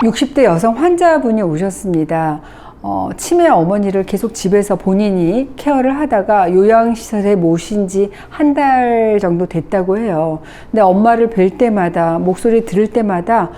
60대 여성 환자분이 오셨습니다. 치매 어머니를 계속 집에서 본인이 케어를 하다가 요양시설에 모신 지 한 달 정도 됐다고 해요. 근데 엄마를 뵐 때마다, 목소리 들을 때마다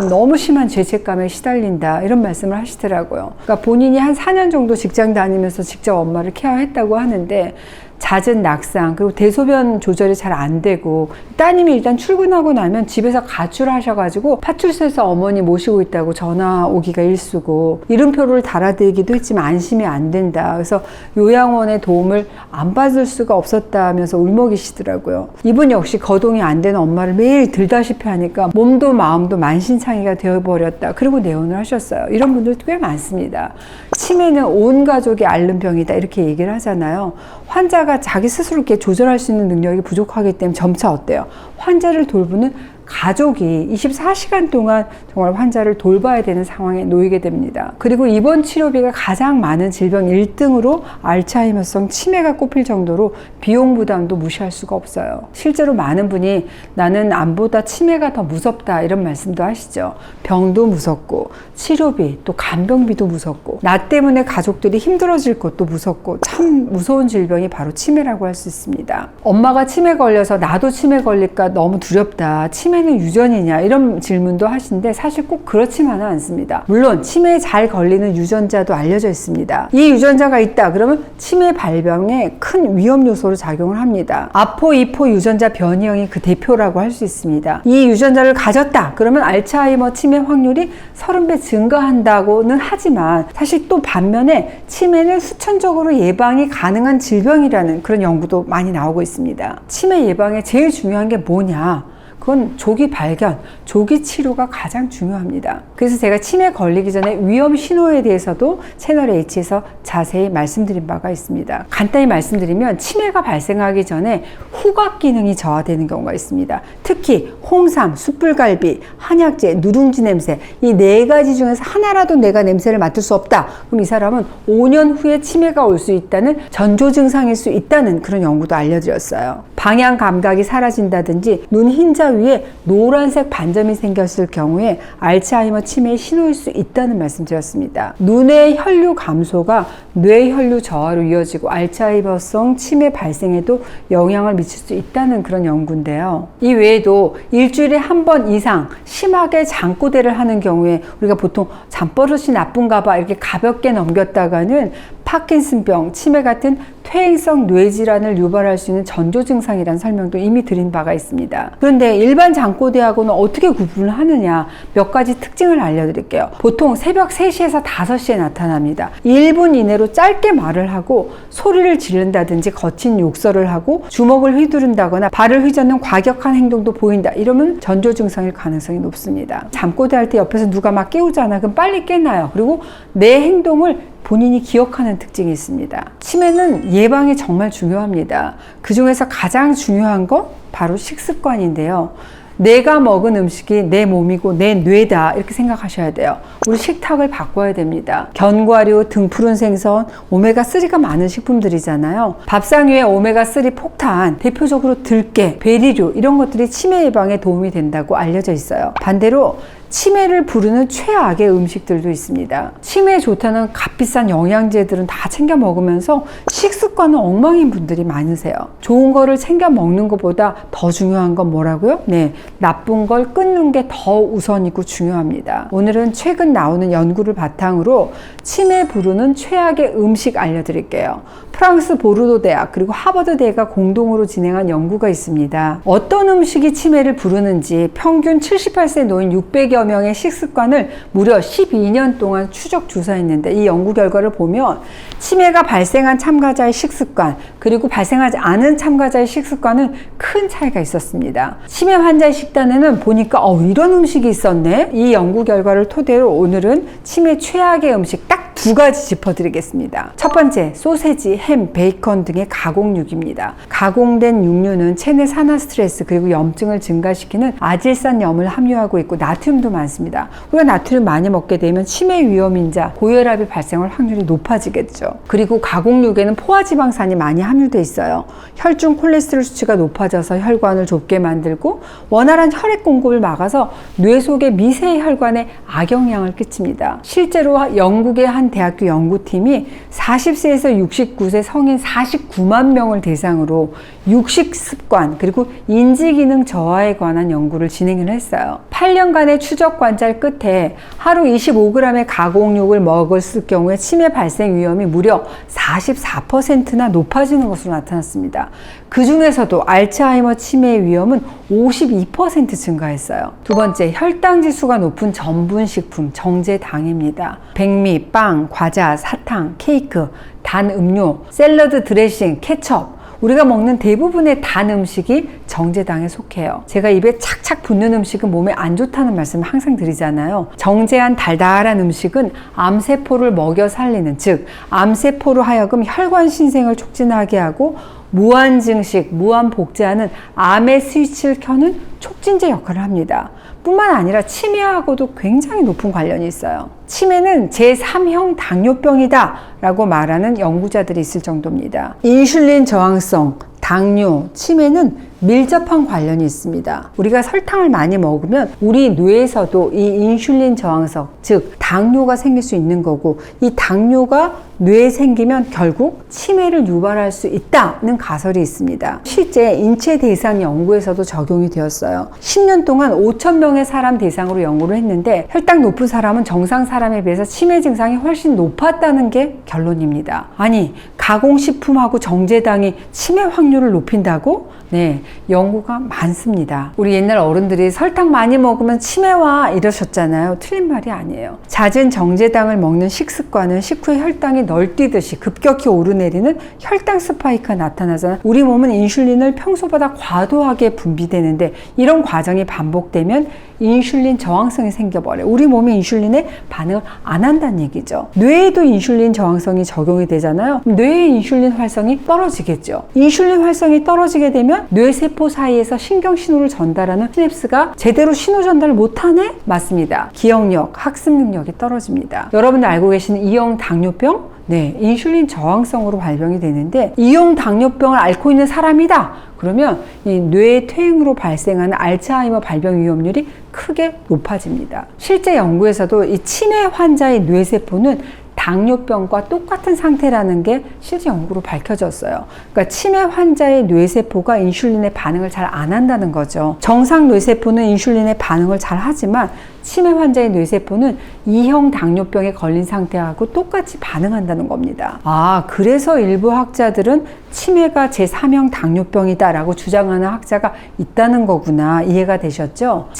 너무 심한 죄책감에 시달린다, 이런 말씀을 하시더라고요. 그러니까 본인이 한 4년 정도 직장 다니면서 직접 엄마를 케어했다고 하는데 잦은 낙상, 그리고 대소변 조절이 잘 안 되고, 따님이 일단 출근하고 나면 집에서 가출하셔가지고 파출소에서 어머니 모시고 있다고 전화 오기가 일쑤고, 이름표를 달아드리기도 했지만 안심이 안 된다, 그래서 요양원의 도움을 안 받을 수가 없었다면서 울먹이시더라고요. 이분 역시 거동이 안 되는 엄마를 매일 들다시피 하니까 몸도 마음도 만신창이가 되어버렸다, 그리고 내원을 하셨어요. 이런 분들도 꽤 많습니다. 치매는 온 가족이 앓는 병이다, 이렇게 얘기를 하잖아요. 환자가 자기 스스로 이렇게 조절할 수 있는 능력이 부족하기 때문에 점차 어때요? 환자를 돌보는 가족이 24시간 동안 정말 환자를 돌봐야 되는 상황에 놓이게 됩니다. 그리고 입원 치료비가 가장 많은 질병 1등으로 알츠하이머성 치매가 꼽힐 정도로 비용 부담도 무시할 수가 없어요. 실제로 많은 분이 나는 암보다 치매가 더 무섭다, 이런 말씀도 하시죠. 병도 무섭고 치료비, 또 간병비도 무섭고, 나 때문에 가족들이 힘들어질 것도 무섭고, 참 무서운 질병이 바로 치매라고 할 수 있습니다. 엄마가 치매 걸려서 나도 치매 걸릴까 너무 두렵다, 치매는 유전이냐, 이런 질문도 하시는데 사실 꼭 그렇지만은 않습니다. 물론 치매에 잘 걸리는 유전자도 알려져 있습니다. 이 유전자가 있다 그러면 치매 발병에 큰 위험 요소로 작용을 합니다. 아포, 이포 유전자 변이형이 그 대표라고 할 수 있습니다. 이 유전자를 가졌다 그러면 알츠하이머 치매 확률이 30배 증가한다고는 하지만, 사실 또 반면에 치매는 수천적으로 예방이 가능한 질병이라는 그런 연구도 많이 나오고 있습니다. 치매 예방에 제일 중요한 게 뭐냐? 그건 조기 발견, 조기 치료가 가장 중요합니다. 그래서 제가 치매 걸리기 전에 위험 신호에 대해서도 채널 H에서 자세히 말씀드린 바가 있습니다. 간단히 말씀드리면 치매가 발생하기 전에 후각 기능이 저하되는 경우가 있습니다. 특히 홍삼, 숯불갈비, 한약재, 누룽지 냄새, 이 4가지 중에서 하나라도 내가 냄새를 맡을 수 없다, 그럼 이 사람은 5년 후에 치매가 올 수 있다는 전조 증상일 수 있다는 그런 연구도 알려드렸어요. 방향 감각이 사라진다든지 눈 흰자 위에 노란색 반점이 생겼을 경우에 알츠하이머 치매의 신호일 수 있다는 말씀드렸습니다. 눈의 혈류 감소가 뇌 혈류 저하로 이어지고 알츠하이머성 치매 발생에도 영향을 미칠 수 있다는 그런 연구인데요. 이 외에도 일주일에 한 번 이상 심하게 잠꼬대를 하는 경우에, 우리가 보통 잠버릇이 나쁜가 봐 이렇게 가볍게 넘겼다가는 파킨슨병, 치매 같은 퇴행성 뇌질환을 유발할 수 있는 전조 증상이라는 설명도 이미 드린 바가 있습니다. 그런데 일반 잠꼬대하고는 어떻게 구분을 하느냐, 몇 가지 특징을 알려드릴게요. 보통 새벽 3시에서 5시에 나타납니다. 1분 이내로 짧게 말을 하고 소리를 지른다든지 거친 욕설을 하고 주먹을 휘두른다거나 발을 휘젓는 과격한 행동도 보인다, 이러면 전조 증상일 가능성이 높습니다. 잠꼬대할 때 옆에서 누가 막 깨우잖아, 그럼 빨리 깨나요. 그리고 내 행동을 본인이 기억하는 특징이 있습니다. 치매는 예방이 정말 중요합니다. 그 중에서 가장 중요한 건 바로 식습관인데요. 내가 먹은 음식이 내 몸이고 내 뇌다, 이렇게 생각하셔야 돼요. 우리 식탁을 바꿔야 됩니다. 견과류, 등푸른 생선, 오메가3가 많은 식품들이잖아요. 밥상 위에 오메가3 폭탄, 대표적으로 들깨, 베리류, 이런 것들이 치매 예방에 도움이 된다고 알려져 있어요. 반대로 치매를 부르는 최악의 음식들도 있습니다. 치매에 좋다는 값비싼 영양제들은 다 챙겨 먹으면서 식습관은 엉망인 분들이 많으세요. 좋은 거를 챙겨 먹는 것보다 더 중요한 건 뭐라고요? 네, 나쁜 걸 끊는 게 더 우선이고 중요합니다. 오늘은 최근 나오는 연구를 바탕으로 치매 부르는 최악의 음식 알려드릴게요. 프랑스 보르도 대학 그리고 하버드 대가 공동으로 진행한 연구가 있습니다. 어떤 음식이 치매를 부르는지 평균 78세 노인 600여 명의 식습관을 무려 12년 동안 추적 조사했는데, 이 연구 결과를 보면 치매가 발생한 참가자의 식습관 그리고 발생하지 않은 참가자의 식습관은 큰 차이가 있었습니다. 치매 환자의 식단에는 보니까 이런 음식이 있었네. 이 연구 결과를 토대로 오늘은 치매 최악의 음식 딱 두 가지 짚어드리겠습니다. 첫 번째, 소세지, 햄, 베이컨 등의 가공육입니다. 가공된 육류는 체내 산화 스트레스 그리고 염증을 증가시키는 아질산염을 함유하고 있고 나트륨도 많습니다. 우리가 나트륨 많이 먹게 되면 치매 위험인자, 고혈압이 발생할 확률이 높아지겠죠. 그리고 가공육에는 포화지방산이 많이 함유되어 있어요. 혈중 콜레스테롤 수치가 높아져서 혈관을 좁게 만들고 원활한 혈액 공급을 막아서 뇌 속의 미세 혈관에 악영향을 끼칩니다. 실제로 영국의 한 대학교 연구팀이 40세에서 69세 성인 49만 명을 대상으로 육식 습관 그리고 인지기능 저하에 관한 연구를 진행을 했어요. 8년간의 추적 관찰 끝에 하루 25g의 가공육을 먹었을 경우에 치매 발생 위험이 무려 44%나 높아지는 것으로 나타났습니다. 그 중에서도 알츠하이머 치매의 위험은 52% 증가했어요. 두 번째, 혈당 지수가 높은 전분식품, 정제당입니다. 백미, 빵, 과자, 사탕, 케이크, 단 음료, 샐러드 드레싱, 케첩, 우리가 먹는 대부분의 단 음식이 정제당에 속해요. 제가 입에 착착 붙는 음식은 몸에 안 좋다는 말씀을 항상 드리잖아요. 정제한 달달한 음식은 암세포를 먹여 살리는, 즉 암세포로 하여금 혈관 신생을 촉진하게 하고 무한증식, 무한복제하는 암의 스위치를 켜는 촉진제 역할을 합니다. 뿐만 아니라 치매하고도 굉장히 높은 관련이 있어요. 치매는 제3형 당뇨병이다 라고 말하는 연구자들이 있을 정도입니다. 인슐린 저항성, 당뇨, 치매는 밀접한 관련이 있습니다. 우리가 설탕을 많이 먹으면 우리 뇌에서도 이 인슐린 저항성, 즉 당뇨가 생길 수 있는 거고, 이 당뇨가 뇌에 생기면 결국 치매를 유발할 수 있다는 가설이 있습니다. 실제 인체 대상 연구에서도 적용이 되었어요. 10년 동안 5,000명의 사람 대상으로 연구를 했는데 혈당 높은 사람은 정상 사람에 비해서 치매 증상이 훨씬 높았다는 게 결론입니다. 아니, 가공식품하고 정제당이 치매 확률을 높인다고? 네, 연구가 많습니다. 우리 옛날 어른들이 설탕 많이 먹으면 치매 와 이러셨잖아요. 틀린 말이 아니에요. 잦은 정제당을 먹는 식습관은 식후에 혈당이 널뛰듯이 급격히 오르내리는 혈당 스파이크가 나타나잖아요. 우리 몸은 인슐린을 평소보다 과도하게 분비되는데 이런 과정이 반복되면 인슐린 저항성이 생겨버려요. 우리 몸이 인슐린에 반응을 안 한다는 얘기죠. 뇌에도 인슐린 저항성이 적용이 되잖아요. 뇌의 인슐린 활성이 떨어지겠죠. 인슐린 활성이 떨어지게 되면 뇌세포 사이에서 신경신호를 전달하는 시냅스가 제대로 신호 전달을 못하네? 맞습니다. 기억력, 학습 능력이 떨어집니다. 여러분들 알고 계시는 2형 당뇨병? 네, 인슐린 저항성으로 발병이 되는데 2형 당뇨병을 앓고 있는 사람이다. 그러면 이 뇌 퇴행으로 발생하는 알츠하이머 발병 위험률이 크게 높아집니다. 실제 연구에서도 이 치매 환자의 뇌세포는 당뇨병과 똑같은 상태라는 게 실제 연구로 밝혀졌어요. 그러니까 치매 환자의 뇌세포가 인슐린에 반응을 잘 안 한다는 거죠. 정상 뇌세포는 인슐린에 반응을 잘 하지만 치매 환자의 뇌세포는 2형 당뇨병에 걸린 상태하고 똑같이 반응한다는 겁니다. 아, 그래서 일부 학자들은 치매가 제3형 당뇨병이다 라고 주장하는 학자가 있다는 거구나. 이해가 되셨죠?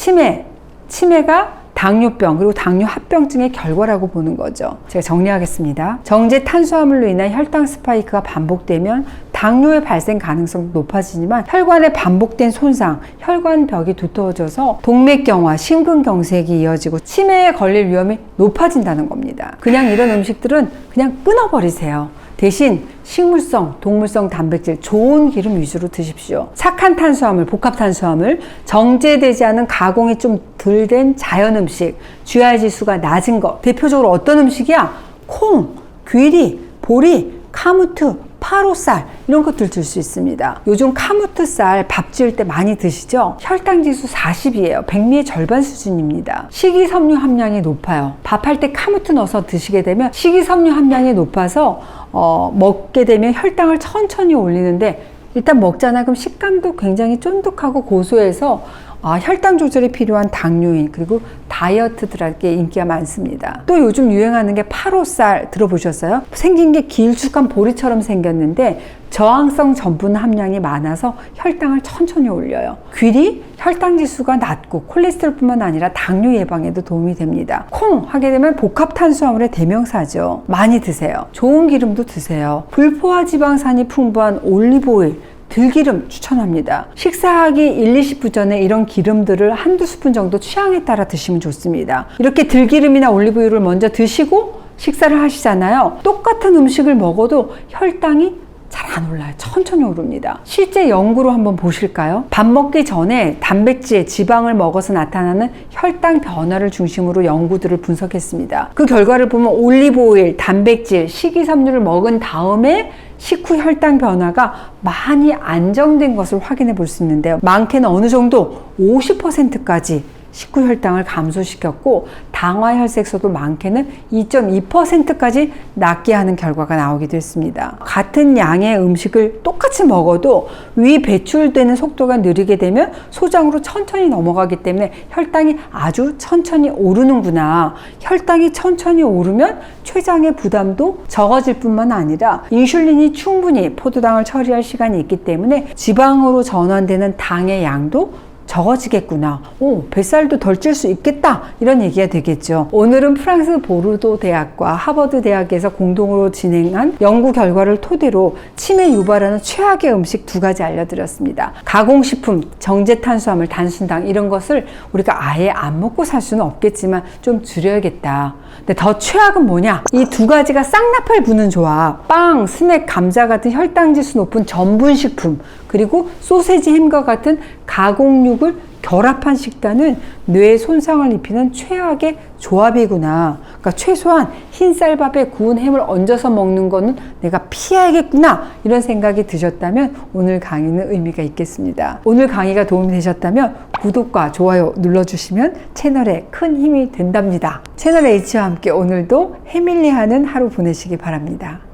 치매가 당뇨병 그리고 당뇨 합병증의 결과라고 보는 거죠. 제가 정리하겠습니다. 정제 탄수화물로 인한 혈당 스파이크가 반복되면 당뇨의 발생 가능성도 높아지지만 혈관의 반복된 손상, 혈관벽이 두터워져서 동맥경화, 심근경색이 이어지고 치매에 걸릴 위험이 높아진다는 겁니다. 그냥 이런 음식들은 그냥 끊어버리세요. 대신 식물성, 동물성 단백질, 좋은 기름 위주로 드십시오. 착한 탄수화물, 복합탄수화물, 정제되지 않은 가공이 좀 덜 된 자연 음식, GI 지수가 낮은 것. 대표적으로 어떤 음식이야? 콩, 귀리, 보리, 카무트, 파로쌀 이런 것들 들 수 있습니다. 요즘 카무트쌀 밥 지을 때 많이 드시죠? 혈당 지수 40이에요. 백미의 절반 수준입니다. 식이섬유 함량이 높아요. 밥할 때 카무트 넣어서 드시게 되면 식이섬유 함량이 높아서 먹게 되면 혈당을 천천히 올리는데 일단 먹잖아요. 그럼 식감도 굉장히 쫀득하고 고소해서 혈당 조절이 필요한 당뇨인 그리고 다이어트들에게 인기가 많습니다. 또 요즘 유행하는 게 파로쌀 들어보셨어요? 생긴 게 길쭉한 보리처럼 생겼는데 저항성 전분 함량이 많아서 혈당을 천천히 올려요. 귀리 혈당 지수가 낮고 콜레스테롤뿐만 아니라 당뇨 예방에도 도움이 됩니다. 콩 하게 되면 복합탄수화물의 대명사죠. 많이 드세요. 좋은 기름도 드세요. 불포화 지방산이 풍부한 올리브오일, 들기름 추천합니다. 식사하기 1-20분 전에 이런 기름들을 한두 스푼 정도 취향에 따라 드시면 좋습니다. 이렇게 들기름이나 올리브유를 먼저 드시고 식사를 하시잖아요. 똑같은 음식을 먹어도 혈당이 잘 안 올라요. 천천히 오릅니다. 실제 연구로 한번 보실까요? 밥 먹기 전에 단백질, 지방을 먹어서 나타나는 혈당 변화를 중심으로 연구들을 분석했습니다. 그 결과를 보면 올리브오일, 단백질, 식이섬유를 먹은 다음에 식후 혈당 변화가 많이 안정된 것을 확인해 볼 수 있는데요. 많게는 어느 정도 50%까지 식후 혈당을 감소시켰고 당화혈색소도 많게는 2.2%까지 낮게 하는 결과가 나오기도 했습니다. 같은 양의 음식을 똑같이 먹어도 위 배출되는 속도가 느리게 되면 소장으로 천천히 넘어가기 때문에 혈당이 아주 천천히 오르는구나. 혈당이 천천히 오르면 췌장의 부담도 적어질 뿐만 아니라 인슐린이 충분히 포도당을 처리할 시간이 있기 때문에 지방으로 전환되는 당의 양도 적어지겠구나. 뱃살도 덜 찔 수 있겠다. 이런 얘기가 되겠죠. 오늘은 프랑스 보르도 대학과 하버드 대학에서 공동으로 진행한 연구 결과를 토대로 치매 유발하는 최악의 음식 2가지 알려드렸습니다. 가공식품, 정제탄수화물, 단순당 이런 것을 우리가 아예 안 먹고 살 수는 없겠지만 좀 줄여야겠다. 근데 더 최악은 뭐냐? 이 2가지가 쌍나팔 부는 조합. 빵, 스낵, 감자 같은 혈당지수 높은 전분식품, 그리고 소세지, 햄과 같은 가공육을 결합한 식단은 뇌에 손상을 입히는 최악의 조합이구나. 그러니까 최소한 흰쌀밥에 구운 햄을 얹어서 먹는 거는 내가 피해야겠구나. 이런 생각이 드셨다면 오늘 강의는 의미가 있겠습니다. 오늘 강의가 도움이 되셨다면 구독과 좋아요 눌러주시면 채널에 큰 힘이 된답니다. 채널 H와 함께 오늘도 해밀리하는 하루 보내시기 바랍니다.